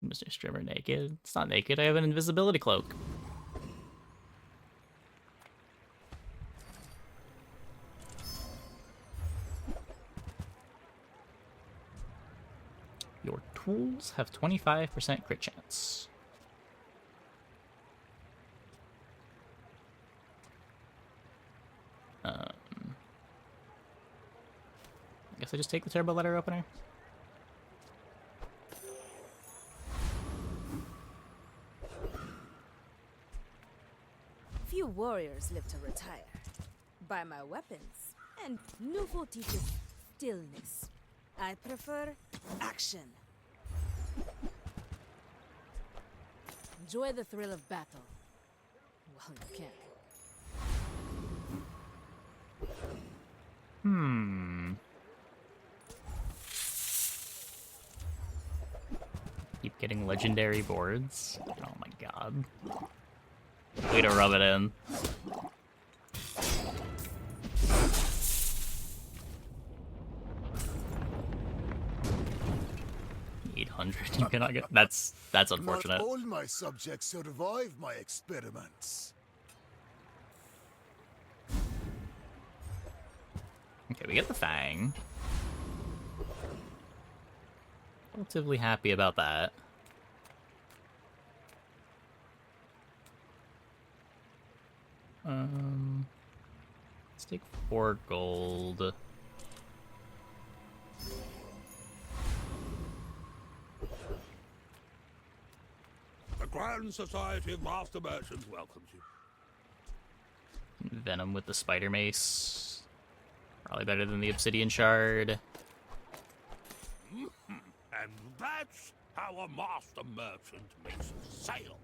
Mr. Strimmer naked. It's not naked, I have an invisibility cloak. Your tools have 25% crit chance. I guess I just take the turbo letter opener. Few warriors live to retire. By my weapons, and Nouveau teaches stillness. I prefer action. Enjoy the thrill of battle. Well, you can. Keep getting legendary boards. Oh my god. Way to rub it in. $800. You cannot get. That's unfortunate. Not all my subjects survive my experiments. Okay, we get the Fang. Relatively happy about that. Let's take 4 gold. The Grand Society of Master Merchants welcomes you. Venom with the Spider Mace. Probably better than the Obsidian Shard. And that's how a Master Merchant makes a sale.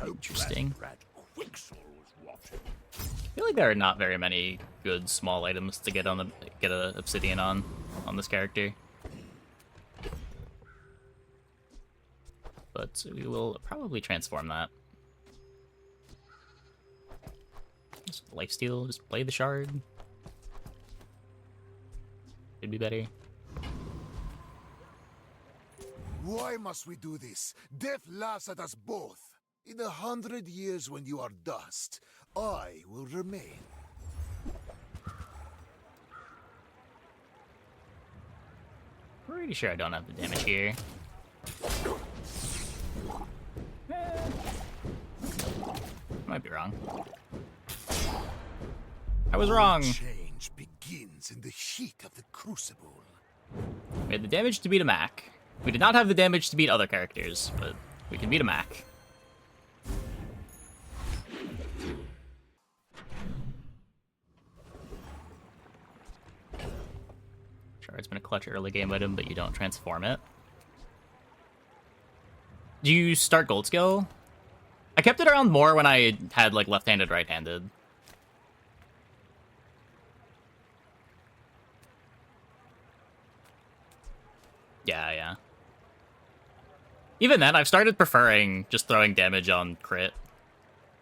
Interesting. Rat Quicksall was watching. I feel like there are not very many good small items to get a obsidian on this character. But we will probably transform that. Just lifesteal, just play the shard. Could be better. Why must we do this? Death laughs at us both. In 100 years when you are dust, I will remain. Pretty sure I don't have the damage here. Might be wrong. I was wrong. Change begins in the heat of the crucible. We had the damage to beat a Mac. We did not have the damage to beat other characters, but we can beat a Mac. Shard's been a clutch early game item, but you don't transform it. Do you start gold skill? I kept it around more when I had like left-handed, right-handed. Yeah. Even then, I've started preferring just throwing damage on crit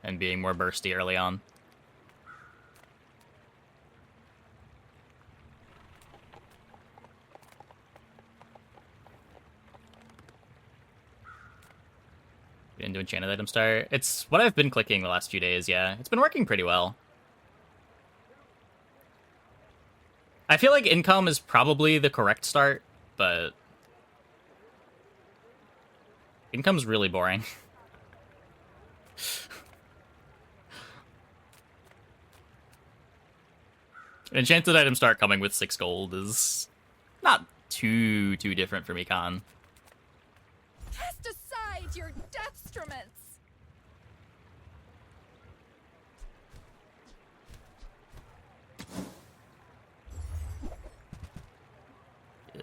and being more bursty early on. Into enchanted item start. It's what I've been clicking the last few days, yeah. It's been working pretty well. I feel like income is probably the correct start, but income's really boring. Enchanted item start coming with 6 gold is not too different from econ. Cast aside your deathstruments! Yeah.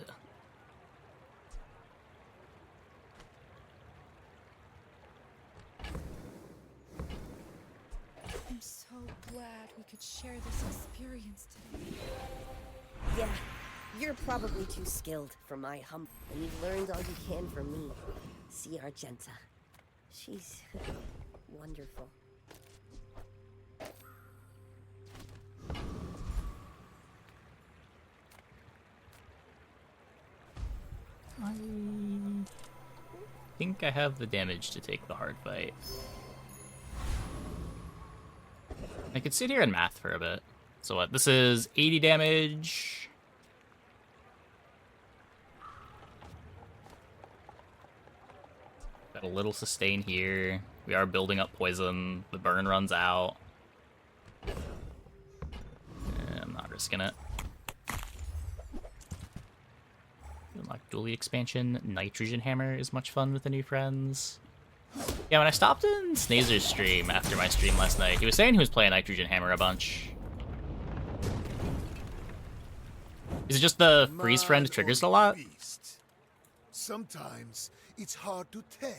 I'm so glad we could share this experience today. Yeah, you're probably too skilled for my hump, and you've learned all you can from me. See Argenta. She's wonderful. think I have the damage to take the hard fight. I could sit here and math for a bit. So what? This is 80 damage. Got a little sustain here. We are building up poison. The burn runs out. I'm not risking it. Unlock dually expansion. Nitrogen hammer is much fun with the new friends. Yeah, when I stopped in Snazer's stream after my stream last night, he was saying he was playing nitrogen hammer a bunch. Is it just the freeze friend triggers it a lot? Beast. Sometimes it's hard to tell.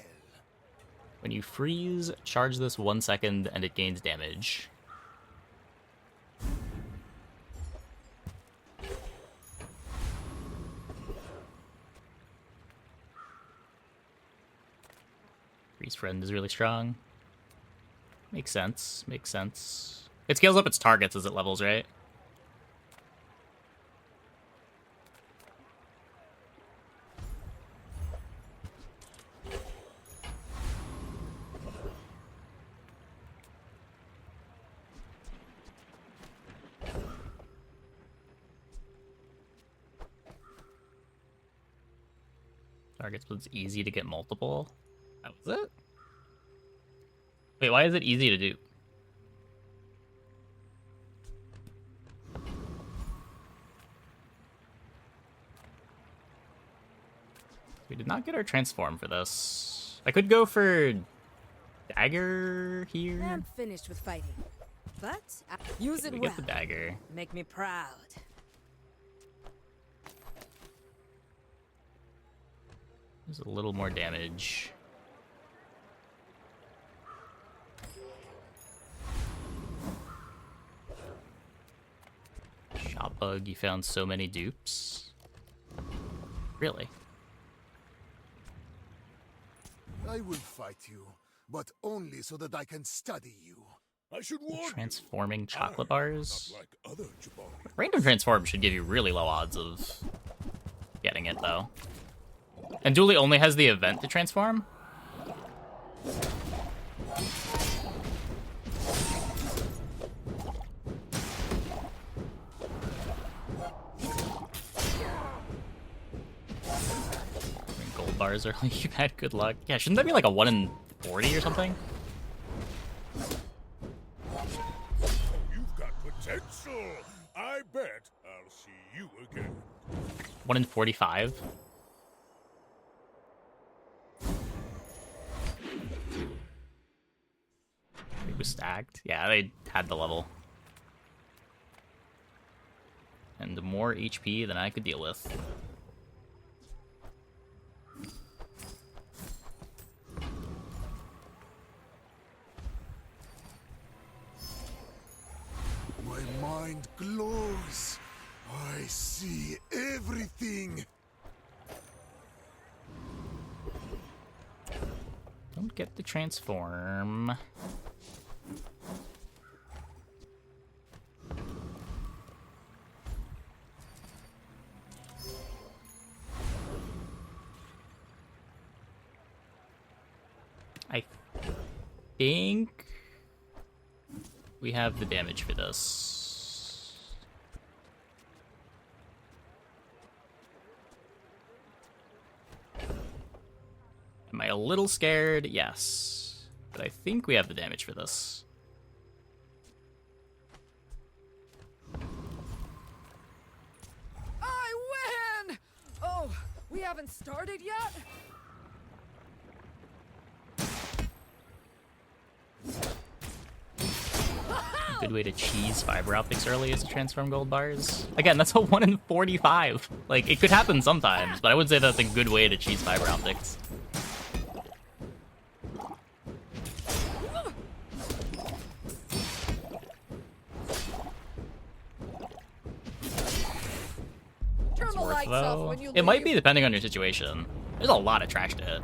When you freeze, charge this 1 second and it gains damage. Freeze friend is really strong. Makes sense, makes sense. It scales up its targets as it levels, right? Targets, but it's easy to get multiple. That was it? Wait, why is it easy to do? We did not get our transform for this. I could go for dagger here. I'm finished with fighting, but use it We well. get the dagger. Make me proud. There's a little more damage. Shot bug, you found so many dupes. Really? I will fight you, but only so that I can study you. I should warn you. Transforming I chocolate am bars. not like other Jabari. Random transform should give you really low odds of getting it, though. And Dooley only has the event to transform? Gold bars are like, you've had good luck. Yeah, shouldn't that be like a 1 in 40 or something? You've got potential. I bet I'll see you again. 1 in 45? It was stacked. Yeah, they had the level. And more HP than I could deal with. My mind glows. I see everything. Don't get the transform. I think we have the damage for this. Am I a little scared? Yes. But I think we have the damage for this. I win! Oh, we haven't started yet? Good way to cheese fiber optics early is to transform gold bars. Again, that's a 1 in 45. Like, it could happen sometimes, but I would say that's a good way to cheese fiber optics. Turn the lights off Though, when you it might leave. be depending on your situation. There's a lot of trash to hit.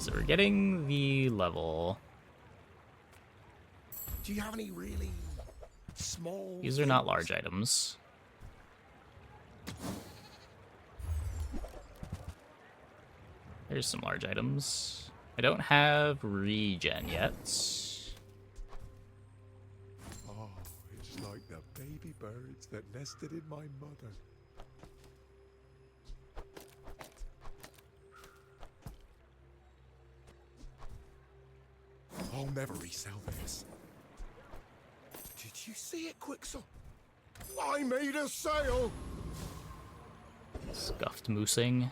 So we're getting the level. Do you have any really small? These are not large items. There's some large items. I don't have regen yet. Oh, it's like the baby birds that nested in my mother. I'll never resell this. Did you see it, Quixel? I made a sale! Scuffed moosing.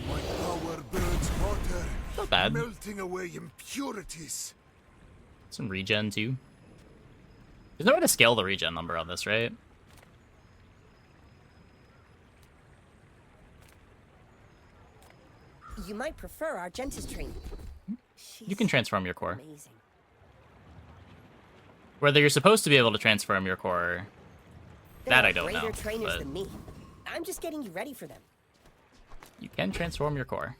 My power burns hotter, Not bad. melting away impurities. Some regen too. There's no way to scale the regen number on this, right? You might prefer Argenta's training. You can transform your core. Amazing. Whether you're supposed to be able to transform your core, that I don't know. Greater trainers But than me. I'm just getting you ready for them. you can transform your core.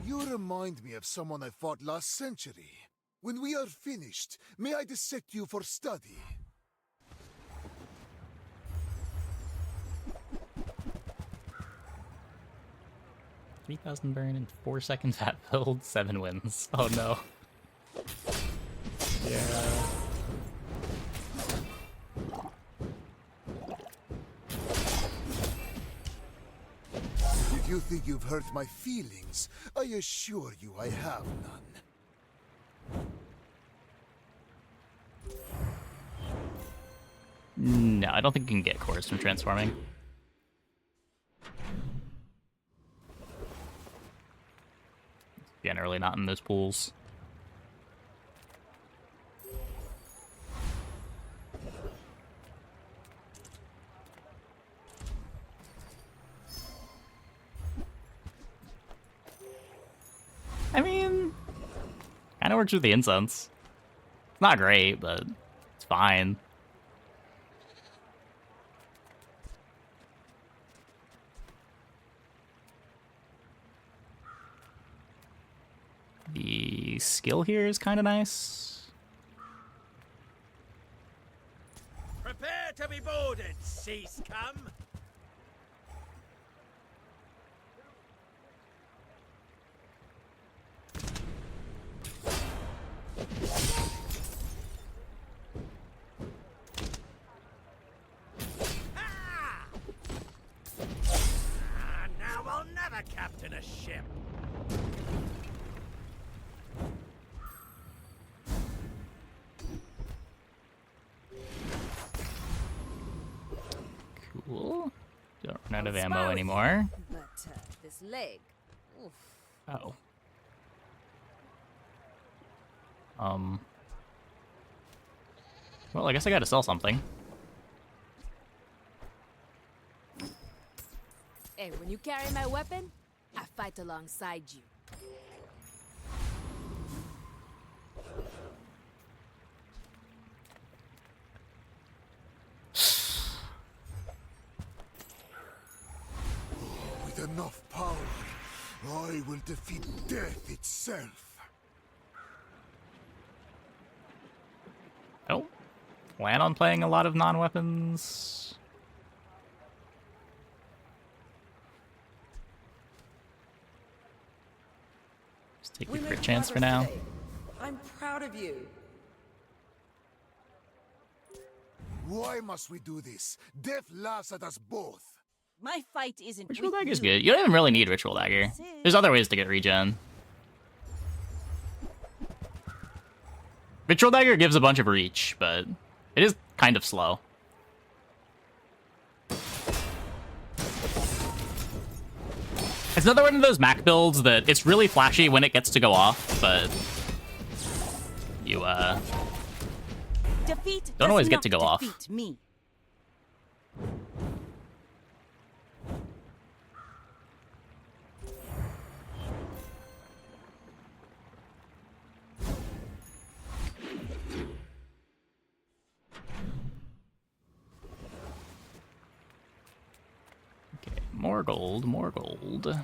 You remind me of someone I fought last century. When we are finished, may I dissect you for study? 3,000 burn in 4 seconds at build, 7 wins. Oh no. Yeah. If you think you've hurt my feelings, I assure you I have none. No, I don't think you can get cores from transforming. Generally not in those pools. I mean, kind of works with the incense. It's not great, but it's fine. The skill here is kind of nice. Prepare to be boarded, sea scum! Now I'll never captain a ship! Cool. Don't run out of ammo anymore. But this leg. Oof. Oh. Well, I guess I gotta sell something. Hey, when you carry my weapon, I fight alongside you. With enough power, I will defeat death itself. I don't plan on playing a lot of non-weapons. Just take the crit chance for now. I'm proud of you. Why must we do this? Death laughs at us both. My fight isn't Ritual with Dagger's you. good. You don't even really need Ritual Dagger. There's other ways to get regen. Ritual Dagger gives a bunch of reach, but it is kind of slow. It's another one of those Mac builds that it's really flashy when it gets to go off, but you Defeat don't does always get not to go off. defeat me. More gold, more gold.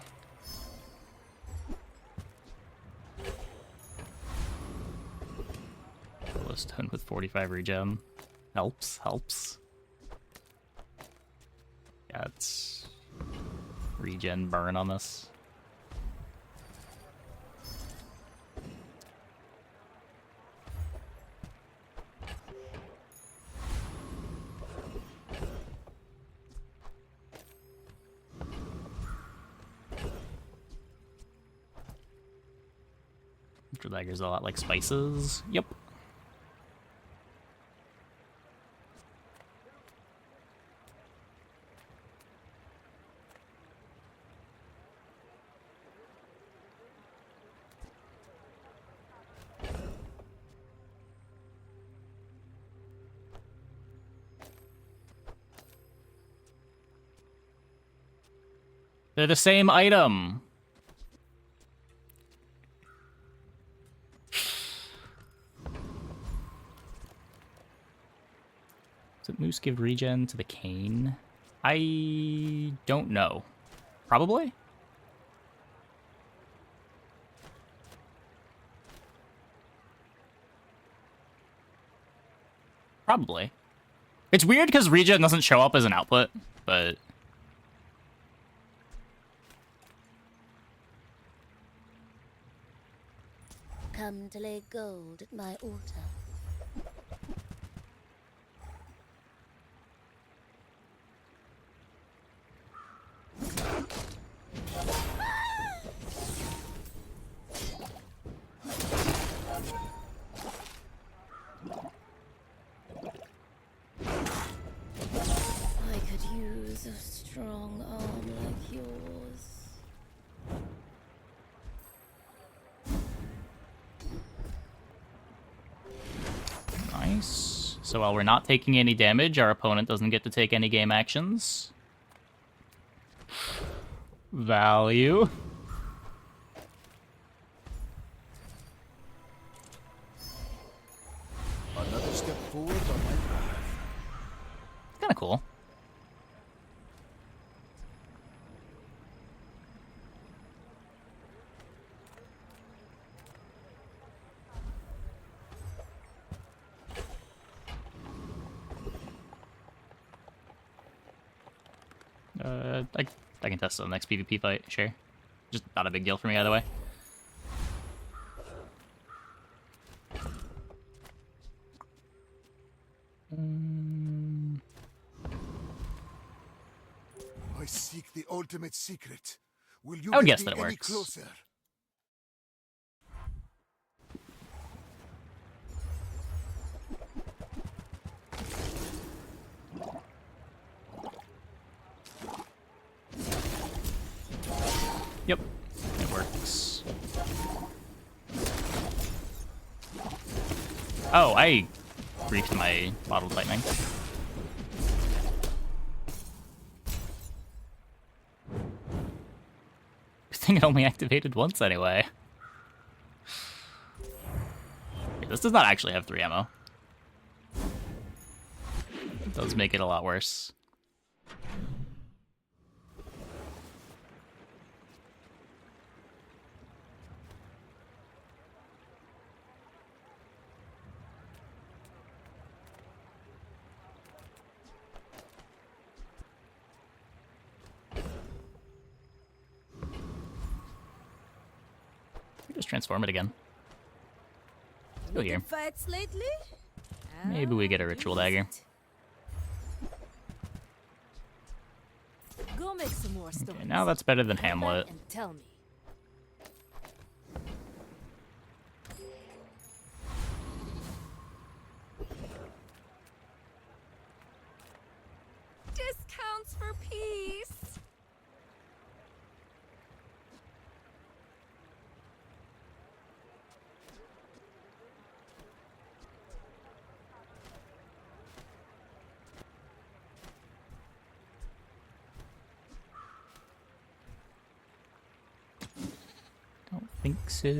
Almost done with 45 regen. Helps, helps. Yeah, it's regen burn on this. Dagger's a lot like spices. Yep. They're the same item. Does Moose give regen to the cane? I don't know. Probably? Probably. It's weird because regen doesn't show up as an output, but... Come to lay gold at my altar. I could use a strong arm like yours. Nice. So while we're not taking any damage, our opponent doesn't get to take any game actions. Value. Another step forward on my path. Kind of cool. I can test the next PvP fight, sure. Just not a big deal for me either way. I seek the ultimate secret. Will you I would get guess me that it any works. closer? Yep, it works. Oh, I briefed my bottled lightning. I think it only activated once anyway. Yeah, this does not actually have 3 ammo. It does make it a lot worse. Just transform it again. Let's go here. Fights lately? Maybe we get a ritual dagger. Go make some more stones. Okay, now that's better than Come back Hamlet. and tell me. Discounts for peace. Don't think so.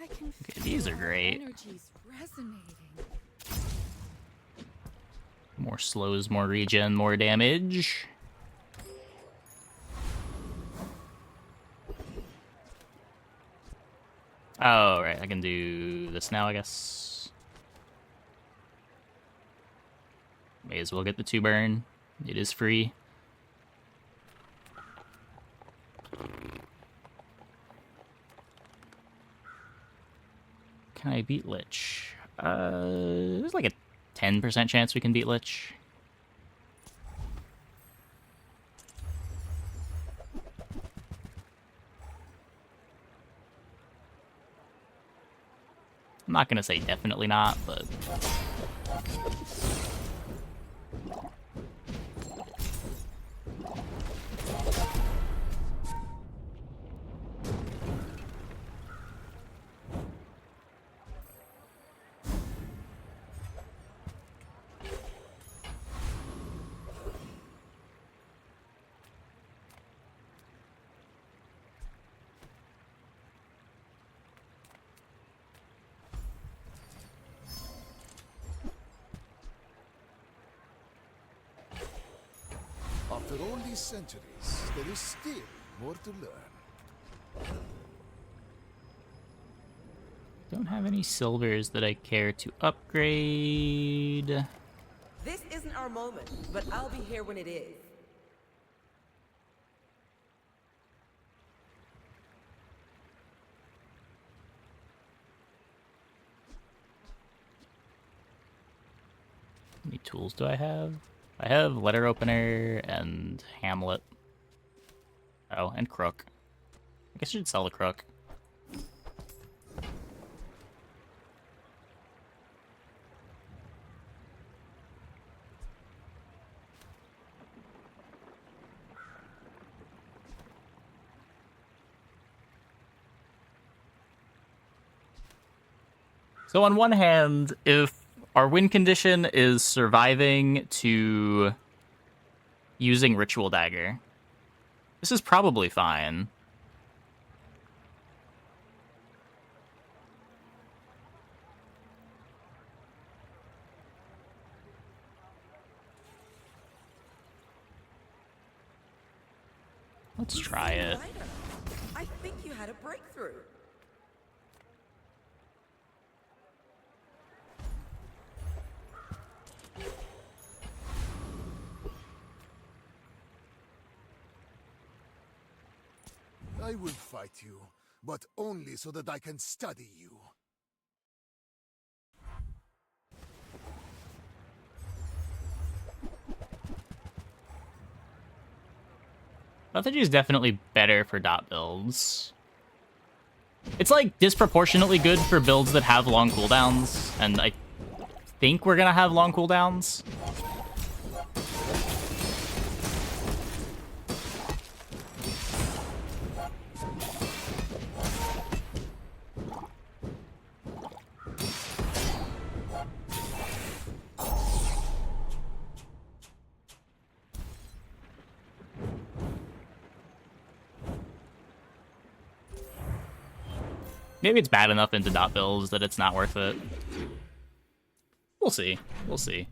I can Okay, these are great. Energy's resonating. More slows, more regen, more damage. Oh, right. I can do this now, I guess. May as well get the 2 burn. It is free. Can I beat Lich? There's like a 10% chance we can beat Lich. I'm not gonna say definitely not, but... After all these centuries, there is still more to learn. Don't have any silvers that I care to upgrade. This isn't our moment, but I'll be here when it is. How many tools do I have? I have letter opener and Hamlet. Oh, and crook. I guess I should sell the crook. So on one hand, if our win condition is surviving to using Ritual Dagger, this is probably fine. Let's try it. I think you had a breakthrough. I will fight you, but only so that I can study you. Lethargy is definitely better for dot builds. It's like disproportionately good for builds that have long cooldowns, and I think we're gonna have long cooldowns. Maybe it's bad enough into dot builds that it's not worth it. We'll see. We'll see.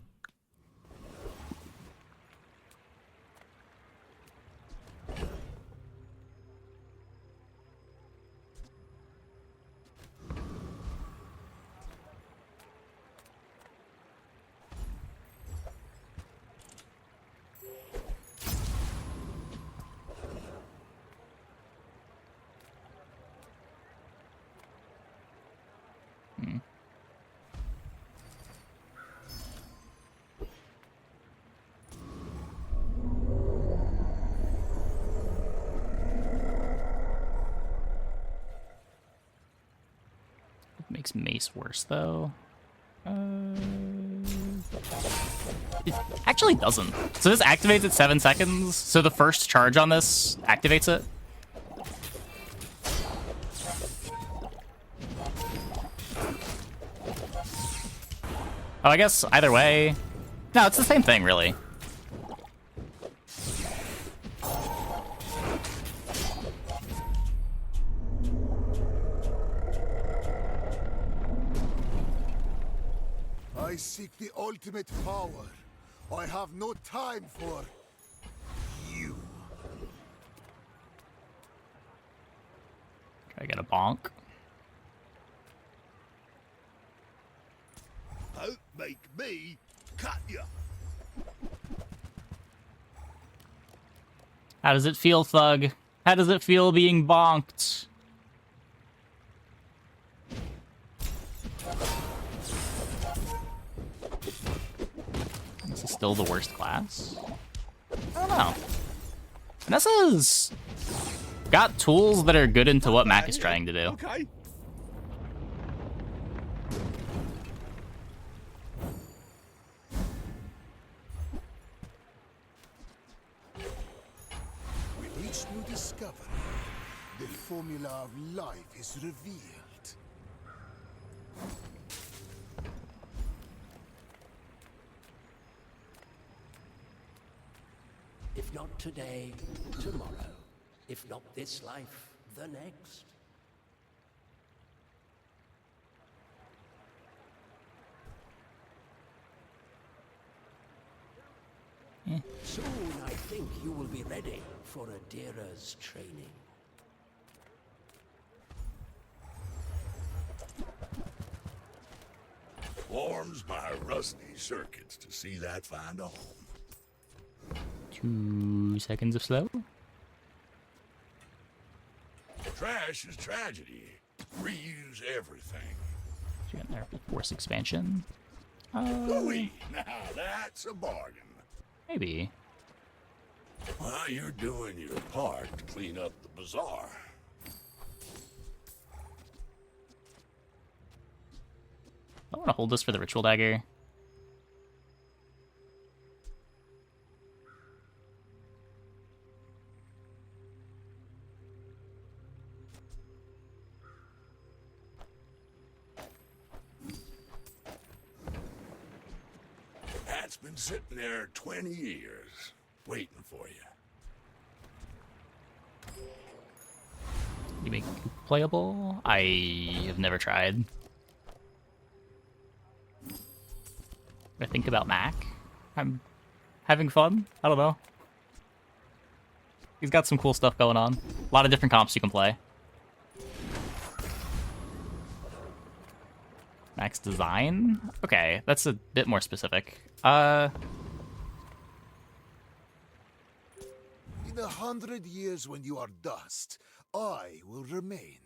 Makes Mace worse, though. It actually doesn't. So this activates at 7 seconds, so the first charge on this activates it. Oh, I guess either way. No, it's the same thing, really. I seek the ultimate power. I have no time for you. Can I get a bonk? Don't make me cut you. How does it feel, Thug? How does it feel being bonked? This is still the worst class? I don't know. Vanessa's got tools that are good into what Mac is trying to do. Okay. With each new discovery, the formula of life is revealed. If not today, tomorrow. If not this life, the next. Soon I think you will be ready for Adira's training. Warms my rusty circuits to see that find a home. 2 seconds of slow. Trash is tragedy. Reuse everything. Getting there for force expansion. Louis, now that's a bargain. Maybe. Well, you're doing your part to clean up the bazaar. I want to hold this for the ritual dagger. That's been sitting there 20 years, waiting for you. You make it playable? I have never tried. I think about Mac. I'm having fun. I don't know. He's got some cool stuff going on. A lot of different comps you can play. Mac's design? Okay, that's a bit more specific. In 100 years when you are dust, I will remain.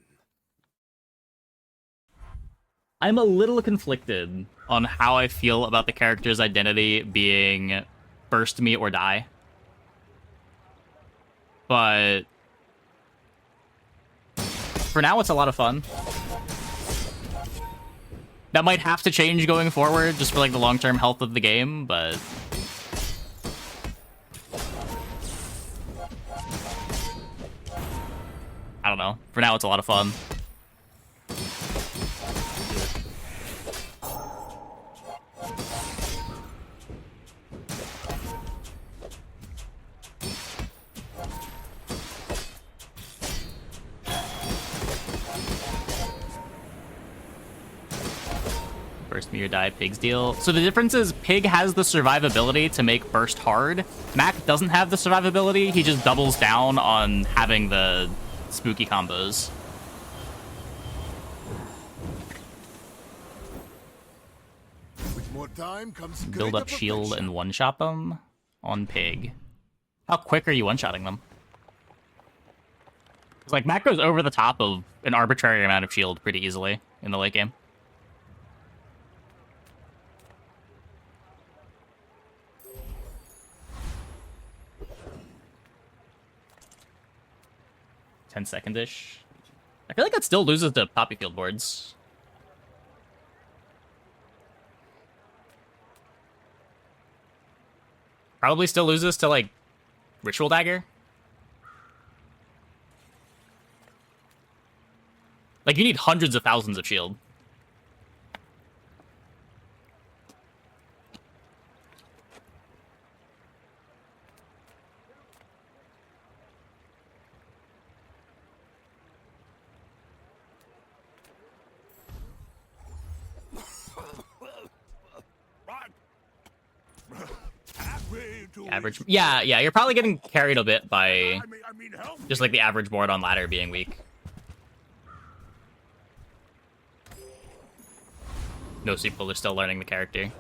I'm a little conflicted on how I feel about the character's identity being burst me or die. But for now, it's a lot of fun. That might have to change going forward just for like the long-term health of the game, but I don't know. For now, it's a lot of fun. Burst me or die, Pig's deal. So the difference is Pig has the survivability to make burst hard. Mac doesn't have the survivability. He just doubles down on having the spooky combos. With more time comes Build greater up shield perfection. and one-shot them on Pig. How quick are you one-shotting them? It's like Mac goes over the top of an arbitrary amount of shield pretty easily in the late game. Second-ish. I feel like that still loses to Poppy Field boards. Probably still loses to, like, Ritual Dagger. Like, you need hundreds of thousands of shield. Average. Yeah, you're probably getting carried a bit by just like the average board on ladder being weak. Most people are still learning the character.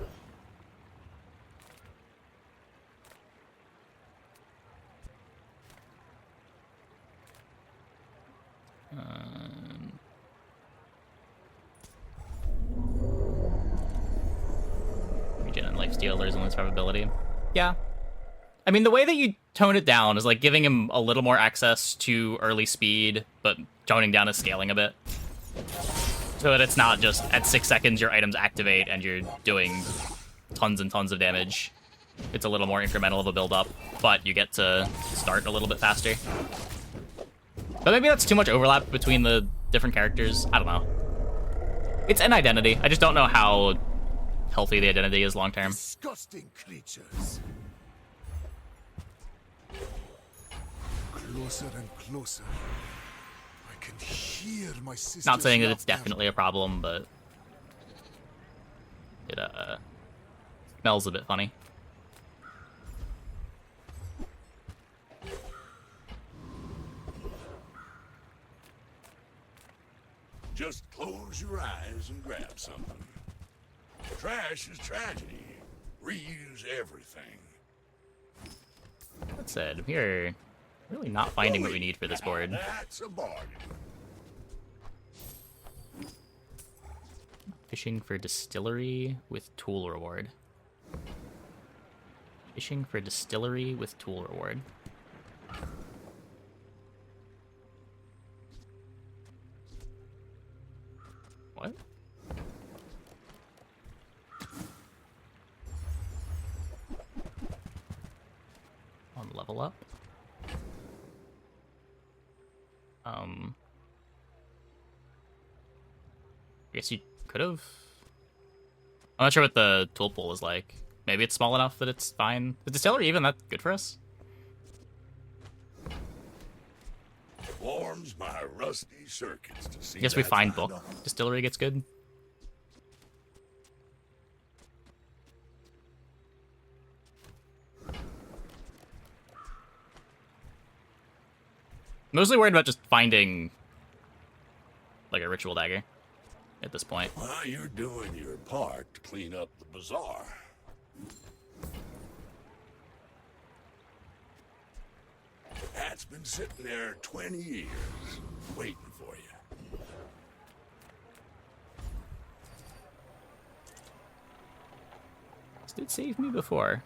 Regen and lifesteal, there's only probability. Yeah. I mean, the way that you tone it down is like giving him a little more access to early speed, but toning down his scaling a bit. So that it's not just at 6 seconds your items activate and you're doing tons and tons of damage. It's a little more incremental of a build-up, but you get to start a little bit faster. But maybe that's too much overlap between the different characters. I don't know. It's an identity. I just don't know how healthy the identity is long term. Disgusting creatures. Closer and closer. I can hear my sister's Not saying that it's laughter. definitely a problem, but it smells a bit funny. Just close your eyes and grab something. Trash is tragedy. Reuse everything. That said, we're really not finding what we need for this board. That's a bargain. Fishing for distillery with tool reward. Fishing for distillery with tool reward. What? On level up? I guess you could have. I'm not sure what the tool pool is like. Maybe it's small enough that it's fine. Is distillery even that good for us? Warms my rusty circuits to see I guess we that find sign book. up. Distillery gets good. Mostly worried about just finding like a ritual dagger at this point. Well, you're doing your part to clean up the bazaar. That's been sitting there 20 years, waiting for you. This did save me before.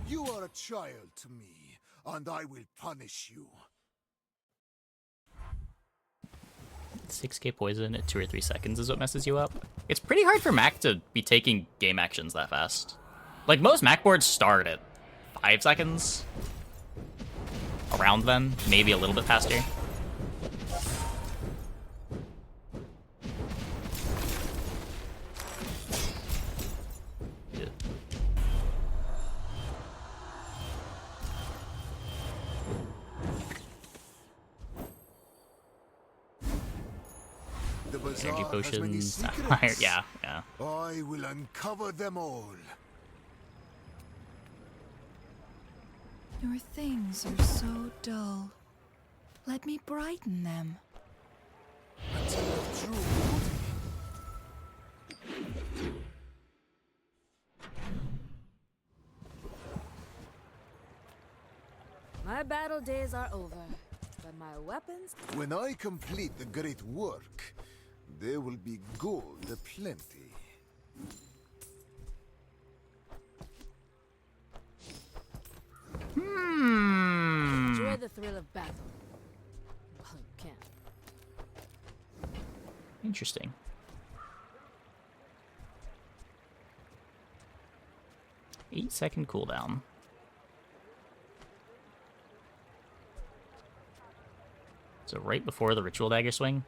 You are a child to me, and I will punish you. 6k poison at 2 or 3 seconds is what messes you up. It's pretty hard for Mac to be taking game actions that fast. Like, most Mac boards start at 5 seconds. Around then, maybe a little bit faster. Yeah. The bazaar Energy has many potions. secrets. Yeah. I will uncover them all. Your things are so dull. Let me brighten them. Until of true beauty. My battle days are over, but my weapons. When I complete the great work, there will be gold aplenty. Enjoy the thrill of battle. Well, you can. Interesting. Eight-second cooldown. So right before the ritual dagger swing.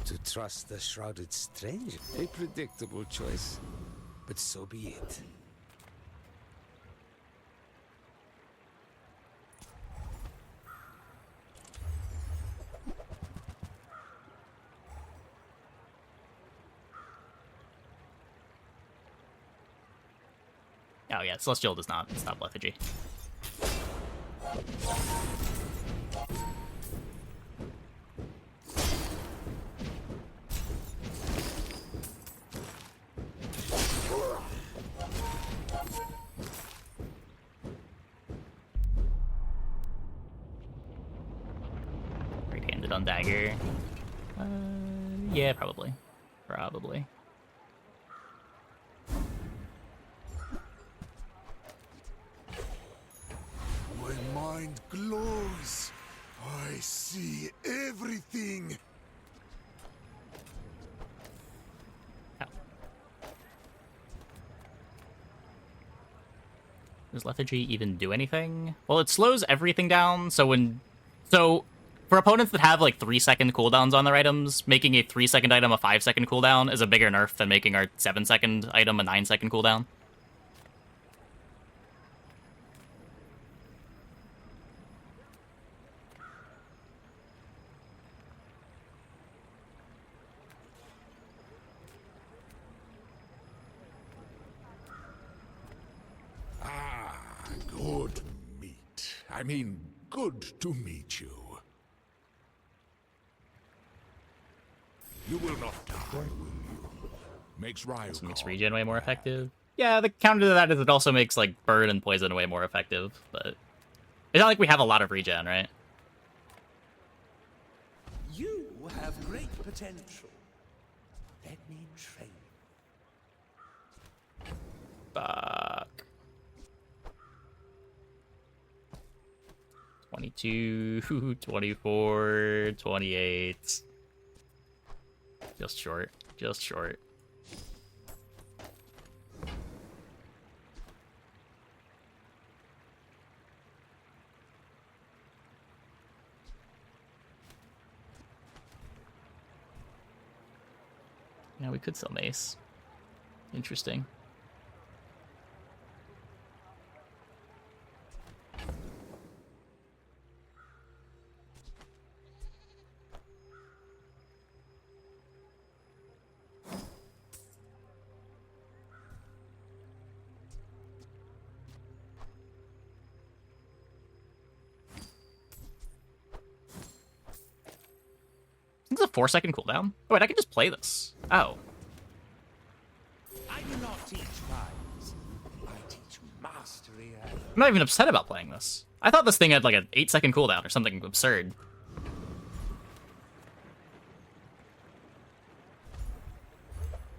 To trust the shrouded stranger. A predictable choice, but so be it. Oh yeah, Celestial does not stop Lethargy. Right-handed on dagger. Yeah, probably. Probably. My mind glows. I see everything. Oh. Does Lethargy even do anything? Well, it slows everything down, so for opponents that have like 3-second cooldowns on their items, making a 3-second item a 5-second cooldown is a bigger nerf than making our 7-second item a 9-second cooldown. Good meet. I mean, good to meet you. You will not die, will you? Makes Ryo This makes calm. regen way more effective. Yeah, the counter to that is it also makes like burn and poison way more effective, but it's not like we have a lot of regen, right? You have great potential. Let me train. Fuck. 22, 24, 28. Just short. Just short. Yeah, we could sell mace. Interesting. This is a 4-second cooldown? Oh, wait, I can just play this. Oh. I do not teach violence. I teach mastery. I'm not even upset about playing this. I thought this thing had like an 8-second cooldown or something absurd.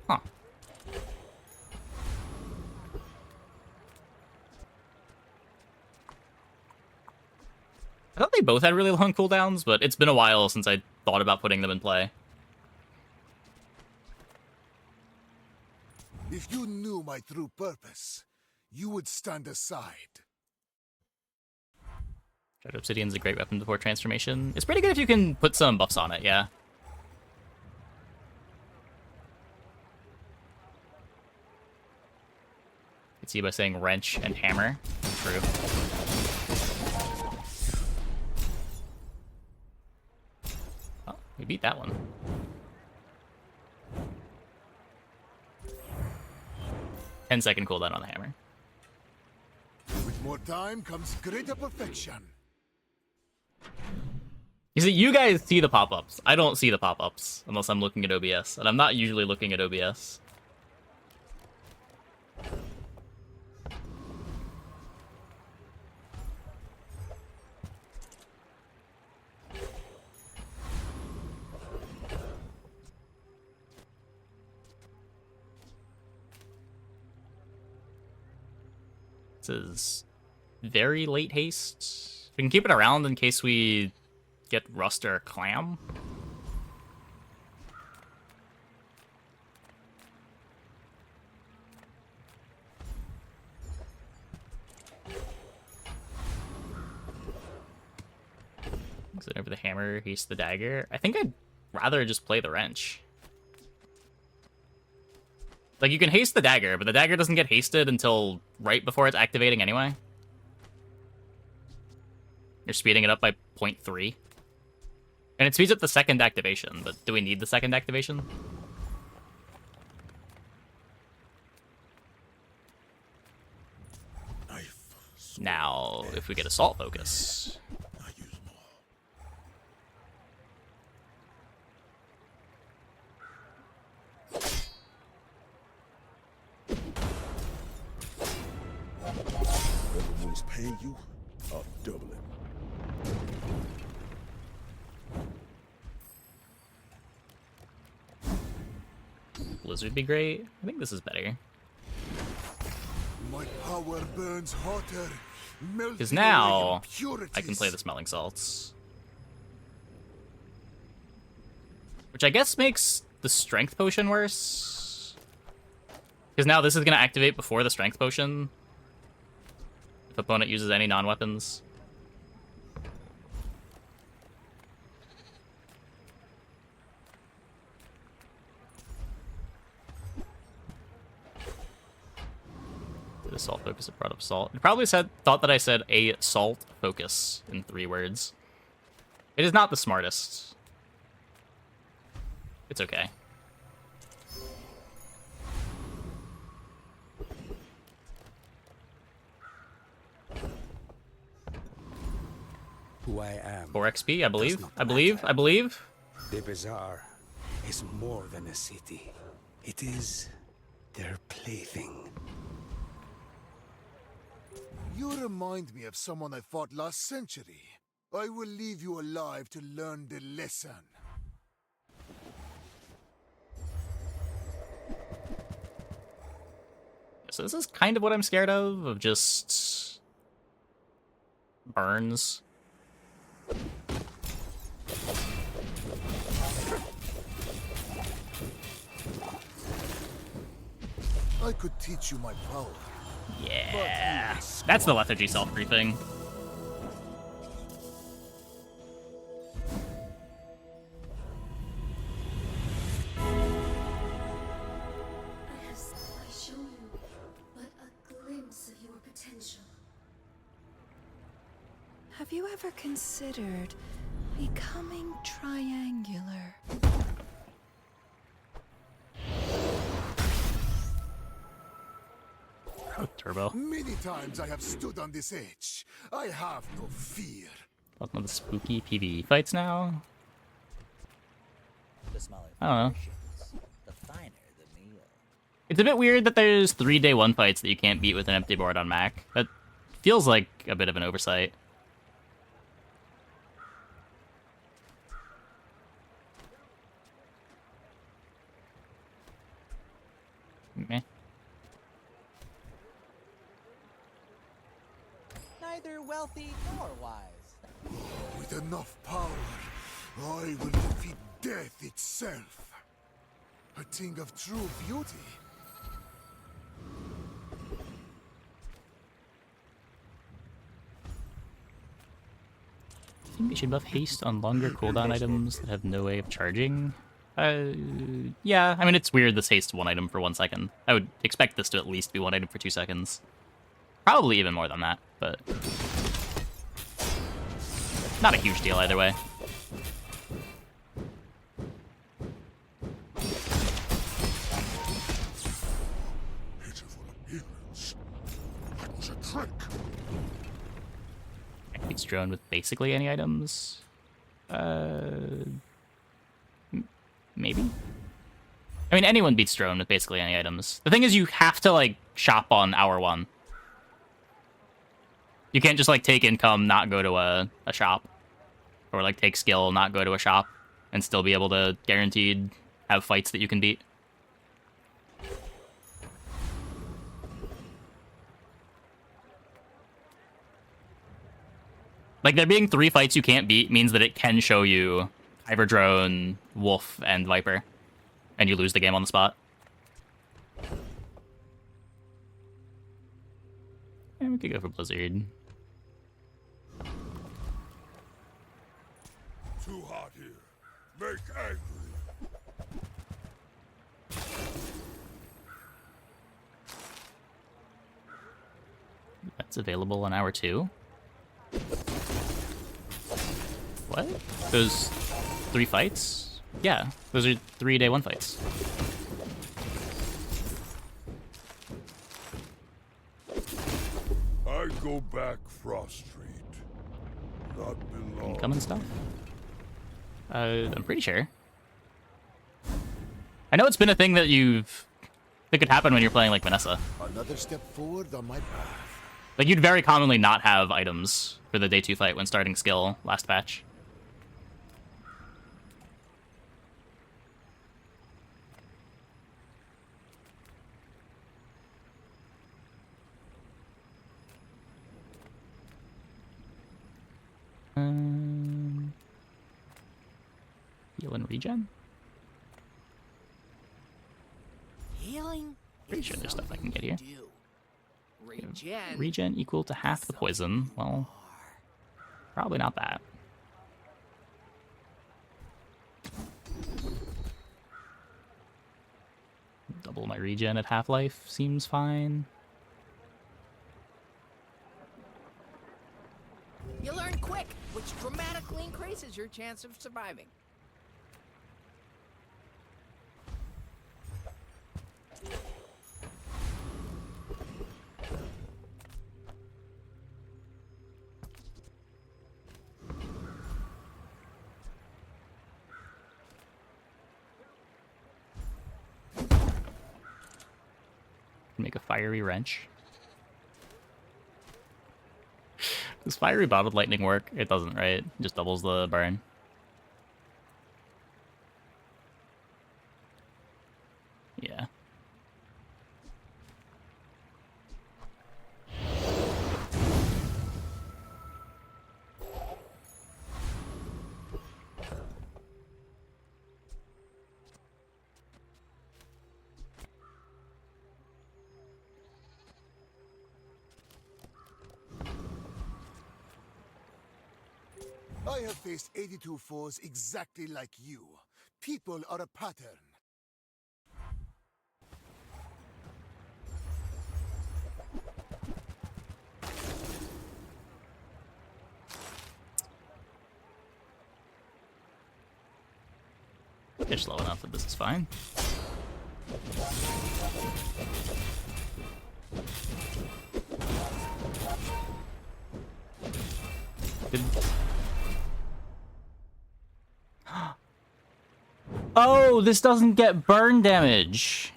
Huh. I thought they both had really long cooldowns, but it's been a while since I thought about putting them in play. If you knew my true purpose, you would stand aside. Dread Obsidian's a great weapon before transformation. It's pretty good if you can put some buffs on it, yeah. You can see by saying wrench and hammer. True. Oh, we beat that one. Ten-second cooldown on the hammer. With more time comes greater perfection. You see, you guys see the pop-ups. I don't see the pop-ups unless I'm looking at OBS, and I'm not usually looking at OBS. This is very late haste. We can keep it around in case we get rust or clam. Exit over the hammer, haste the dagger. I think I'd rather just play the wrench. Like, you can haste the dagger, but the dagger doesn't get hasted until right before it's activating anyway. You're speeding it up by 0.3. And it speeds up the second activation, but do we need the second activation? Now, if we get assault focus. I use them all. Whatever one's paying you, I'll double it. Blizzard be great. I think this is better. My power burns hotter. Because now I can play the smelling salts. Which I guess makes the strength potion worse. Because now this is going to activate before the strength potion. If opponent uses any non-weapons. Assault focus, it brought up salt. It probably thought that I said a salt focus in 3 words. It is not the smartest. It's okay. Who I am. 4 XP, I believe. The Bazaar is more than a city. It is their plaything. You remind me of someone I fought last century. I will leave you alive to learn the lesson. So this is kind of what I'm scared of just burns. I could teach you my power. Yeah, that's the lethargy self-creeping. I show you but a glimpse of your potential. Have you ever considered becoming triangular? Turbo. Many times I have stood on this edge. I have no fear. Welcome to the spooky PvE fights now. I don't know. It's a bit weird that there's 3 day 1 fights that you can't beat with an empty board on Mac. That feels like a bit of an oversight. Meh. Neither wealthy nor wise. With enough power, I will defeat death itself. A thing of true beauty. I think they should buff haste on longer cooldown items that have no way of charging. Yeah, I mean, it's weird this haste 1 item for 1 second. I would expect this to at least be 1 item for 2 seconds. Probably even more than that, but not a huge deal either way. It's drone with basically any items. Maybe? I mean, anyone beats drone with basically any items. The thing is, you have to, like, shop on hour 1. You can't just, like, take income, not go to a shop. Or, like, take skill, not go to a shop, and still be able to guaranteed have fights that you can beat. Like, there being 3 fights you can't beat means that it can show you Kyber Drone, Wolf, and Viper. And you lose the game on the spot. Yeah, we could go for Blizzard. Too hot here. Make angry. That's available in hour 2. What? Those 3 fights? Yeah, those are 3 day 1 fights. I go back prostrate. Not belong. Incoming stuff? I'm pretty sure. I know it's been a thing that that could happen when you're playing like Vanessa. Another step forward on my path. Like, you'd very commonly not have items for the day 2 fight when starting skill last patch. Heal and regen? Healing? Pretty sure there's stuff I can get here. Regen. Regen equal to half the poison. Well, probably not that. Double my regen at half-life seems fine. You learn quick, which dramatically increases your chance of surviving. Make a fiery wrench. Does fiery bottled lightning work? It doesn't, right? It just doubles the burn. Yeah. I have faced 82 foes exactly like you. People are a pattern. They're slow enough that this is fine. Did... Oh, this doesn't get burn damage.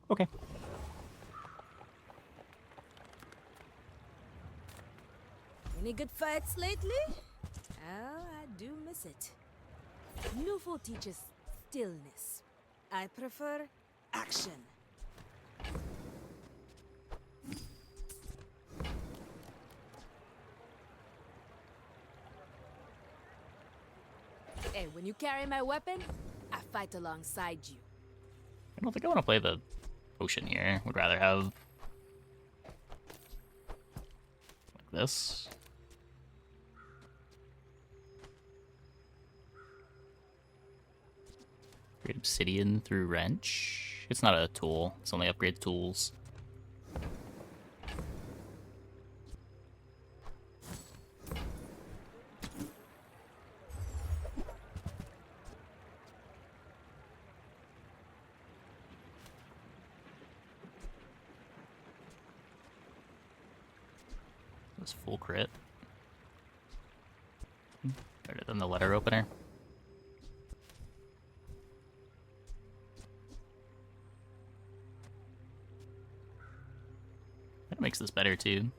Okay. Any good fights lately? Oh, I do miss it. Newful teaches stillness. I prefer action. Hey, when you carry my weapon, I fight alongside you. I don't think I want to play the potion here. Would rather have like this. Upgrade obsidian through wrench. It's not a tool. It's only upgrade tools. That's full crit. Better than the letter opener. That makes this better too.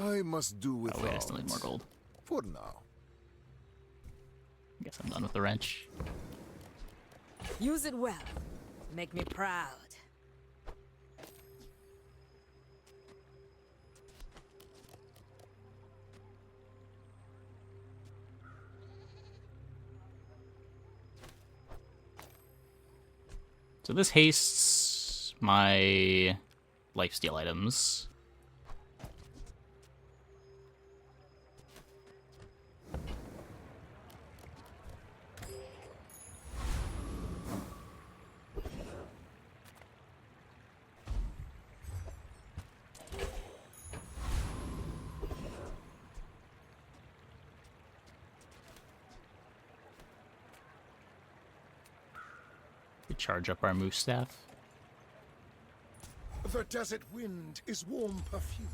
I must do without. Oh wait, I still need more gold. For now. Guess I'm done with the wrench. Use it well. Make me proud. So this hastes my lifesteal items. We charge up our moose staff. The desert wind is warm perfume.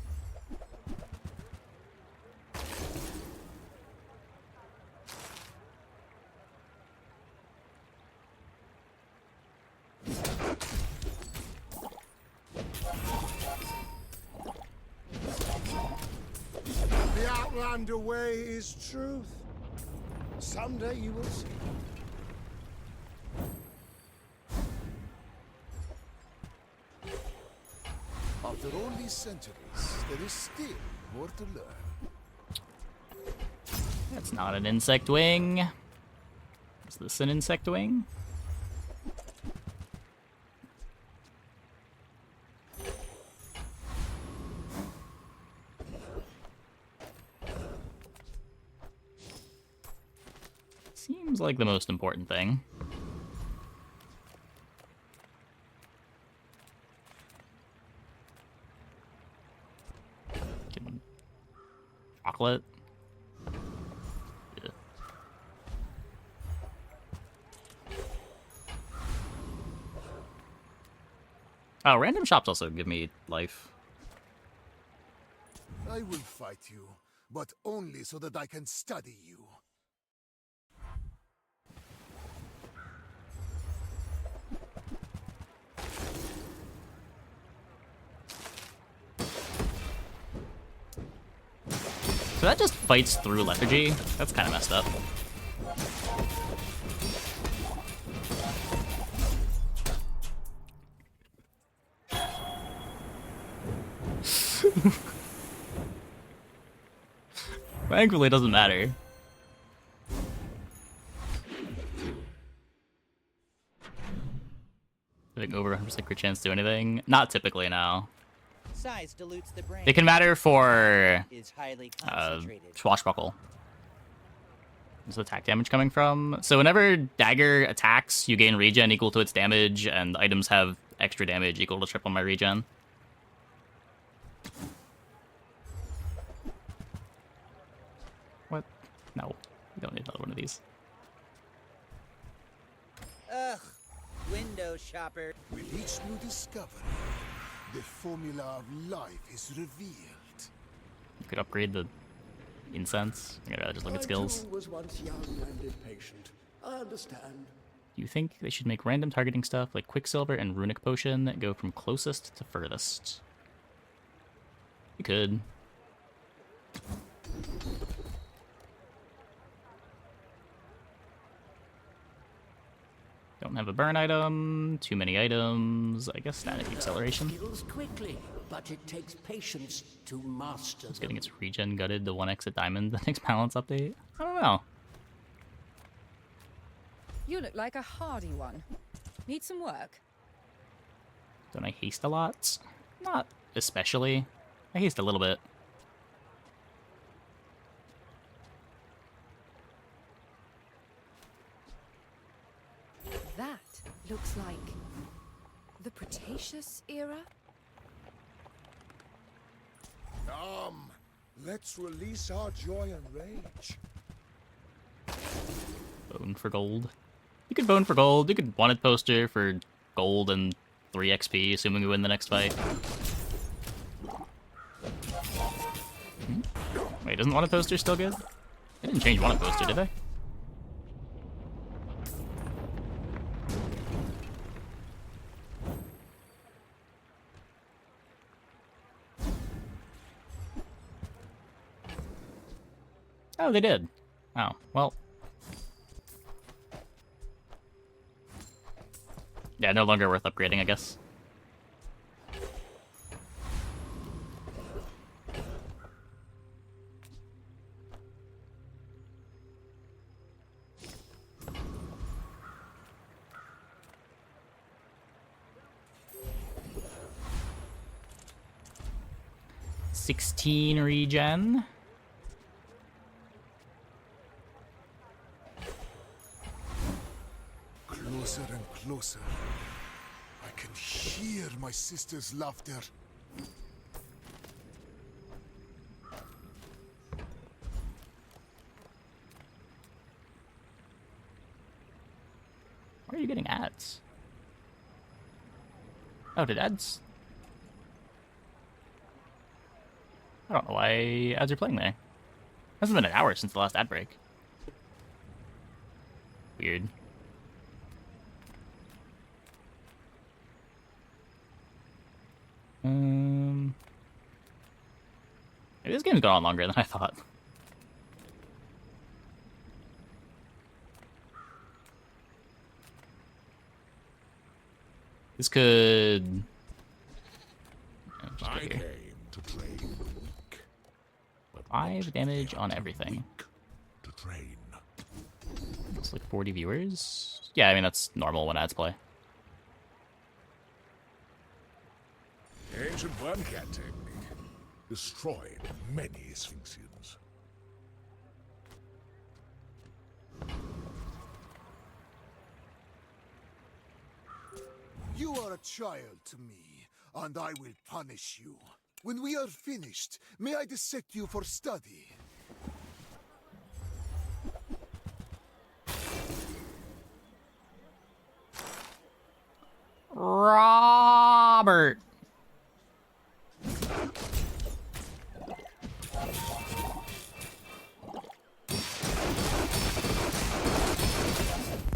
The Outlander way is truth. Someday you will see. After all these centuries, there is still more to learn. That's not an insect wing. Is this an insect wing? Seems like the most important thing. Chocolate. Yeah. Oh, random shops also give me life. I will fight you, but only so that I can study you. So that just fights through Lethargy? That's kind of messed up. Thankfully, it doesn't matter. Having over 100% crit chance to do anything? Not typically, no. Size dilutes the brain. They can matter for Is highly concentrated. Swashbuckle. Where's the attack damage coming from? So whenever dagger attacks, you gain regen equal to its damage, and items have extra damage equal to triple my regen. What? No, we don't need another one of these. Ugh, window shopper. With each new discovery, the formula of life is revealed. You could upgrade the incense. I'd rather just look at skills. I was once young and impatient. I understand. Do you think they should make random targeting stuff like Quicksilver and Runic Potion go from closest to furthest? You could. Don't have a burn item. Too many items. I guess static acceleration. Skills quickly, but it takes patience to master It's getting its regen gutted to 1x at diamond the next balance update. I don't know. You look like a hardy one. Need some work? Don't I haste a lot? Not especially. I haste a little bit. That looks like the Cretaceous era? Let's release our joy and rage. Bone for gold. You could bone for gold. You could wanted poster for gold and 3 XP, assuming we win the next fight. Wait, isn't wanted poster still good? They didn't change wanted poster, did they? Oh, they did. Oh, well. Yeah, no longer worth upgrading, I guess. 16 regen. Closer and closer. I can hear my sister's laughter. Where are you getting ads? Oh, did ads? I don't know why ads are playing there. Hasn't been an hour since the last ad break. Weird. Maybe this game's gone on longer than I thought. This could... I came to trade weak. 5 damage on everything. To train. It's like 40 viewers. Yeah, I mean, that's normal when ads play. Ancient wormcat technique. Destroyed many Sphinxians. You are a child to me, and I will punish you. When we are finished, may I dissect you for study? Robert!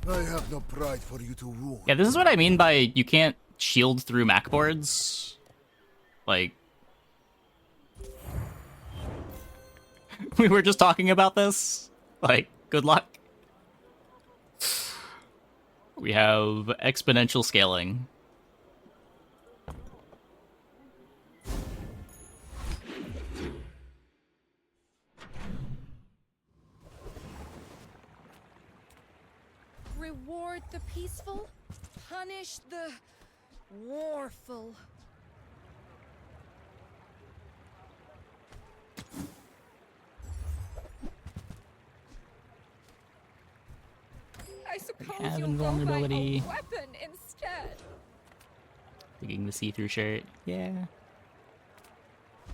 I have no pride for you to wound. Yeah, this is what I mean by you can't shield through Mac boards. Like... we were just talking about this. Like, good luck. We have exponential scaling. Reward the peaceful, punish the warful. I suppose have you'll go by a invulnerability. weapon instead. Digging the see-through shirt. Yeah.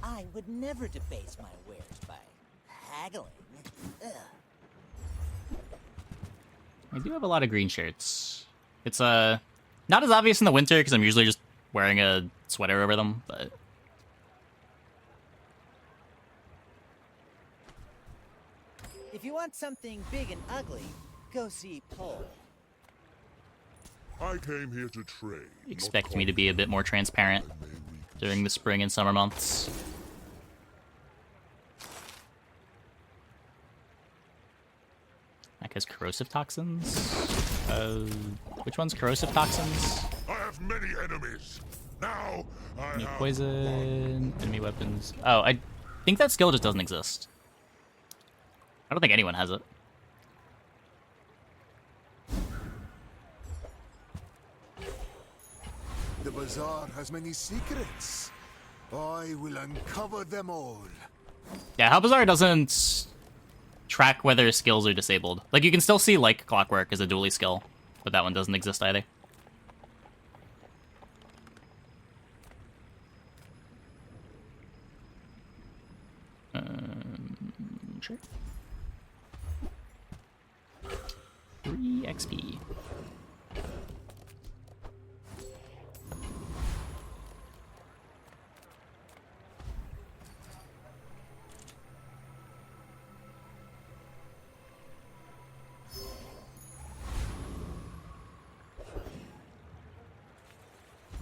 I would never debase my wares by haggling. Ugh. I do have a lot of green shirts. It's not as obvious in the winter because I'm usually just wearing a sweater over them, but... If you want something big and ugly, go see Pole. I came here to trade. Expect me to be a bit more transparent during the spring and summer months. That has corrosive toxins. Which one's corrosive toxins? I have many enemies. Now I Enemy have poison, enemy weapons. Oh, I think that skill just doesn't exist. I don't think anyone has it. The Bazaar has many secrets. I will uncover them all. Yeah, how Bazaar doesn't track whether skills are disabled. Like, you can still see, like, Clockwork as a dually skill, but that one doesn't exist either. Sure. 3 XP.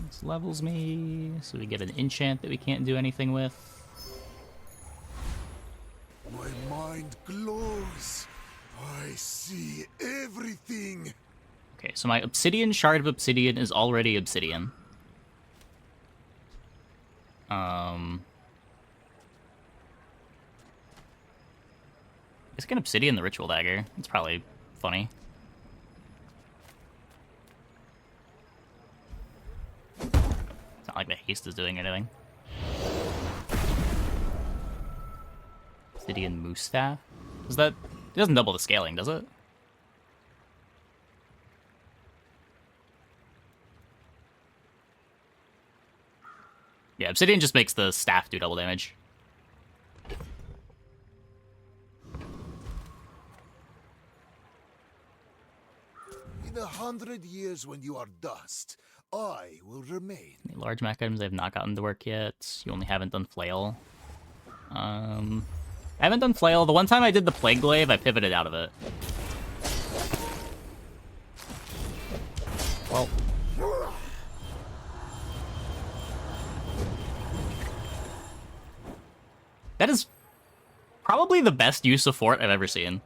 This levels me, so we get an enchant that we can't do anything with. My mind glows. I see everything. Okay, so my obsidian shard of obsidian is already obsidian. I guess I can obsidian the ritual dagger. It's probably funny. It's not like the haste is doing anything. Obsidian Moose Staff? Is that... It doesn't double the scaling, does it? Yeah, Obsidian just makes the staff do double damage. In 100 years when you are dust, I will remain. Any large mech items I have not gotten to work yet. You only haven't done Flail. I haven't done Flail. The one time I did the Plague Glaive, I pivoted out of it. Well... That is probably the best use of fort I've ever seen.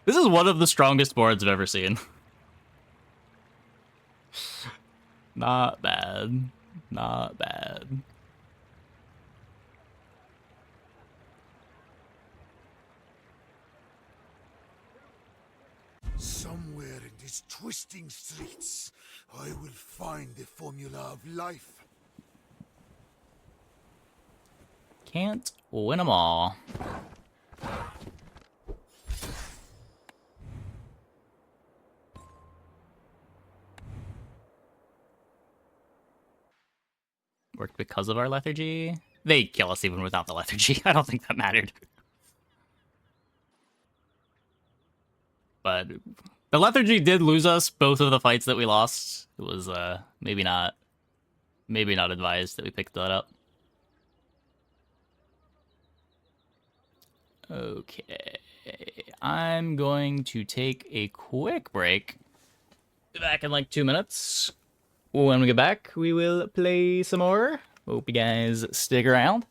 This is one of the strongest boards I've ever seen. Not bad. Not bad. Somewhere in these twisting streets, I will find the formula of life. Can't win them all. Worked because of our lethargy. They kill us even without the lethargy. I don't think that mattered. But the lethargy did lose us both of the fights that we lost. It was maybe not advised that we picked that up. Okay, I'm going to take a quick break. Be back in like 2 minutes. When we get back, we will play some more. Hope you guys stick around.